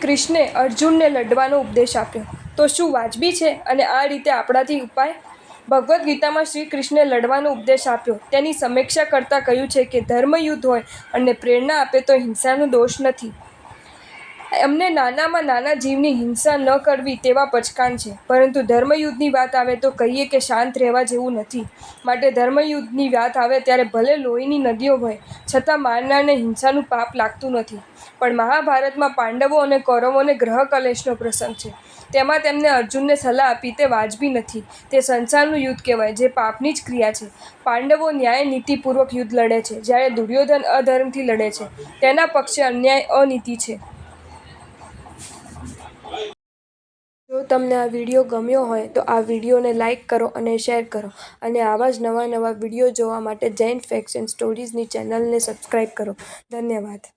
કૃષ્ણે અર્જુનને લડવાનો ઉપદેશ આપ્યો, તો શું વાજબી છે અને આ રીતે આપણાથી ઉપાય? ભગવદ્ ગીતામાં શ્રી કૃષ્ણે લડવાનો ઉપદેશ આપ્યો તેની સમીક્ષા કરતાં કહ્યું છે કે ધર્મયુદ્ધ હોય અને પ્રેરણા આપે તો હિંસાનો દોષ નથી. અમને નાનામાં નાના જીવની હિંસા ન કરવી તેવા પચકાણ છે, પરંતુ ધર્મયુદ્ધની વાત આવે તો કહીએ કે શાંત રહેવા જેવું નથી. માટે ધર્મયુદ્ધની વાત આવે ત્યારે ભલે લોહીની નદીઓ વહે, છતાં મારનારને હિંસાનું પાપ લાગતું નથી. પણ મહાભારતમાં પાંડવો અને કૌરવોને ગ્રહ કલેશનો પ્રસંગ છે. તેમાં તેમને અર્જુનને સલાહ આપી તે વાજબી નથી. તે સંસારનું યુદ્ધ કહેવાય, જે પાપની જ ક્રિયા છે. પાંડવો ન્યાય નીતિપૂર્વક યુદ્ધ લડે છે, જ્યારે દુર્યોધન અધર્મથી લડે છે. તેના પક્ષે અન્યાય અનીતિ છે. જો તમને આ વિડીયો ગમ્યો હોય તો આ વિડીયોને લાઇક કરો અને શેર કરો, અને આવા જ નવા વિડીયો જોવા માટે જૈન ફેક્ટ્સ એન્ડ સ્ટોરીઝની ચેનલને સબસ્ક્રાઈબ કરો. ધન્યવાદ.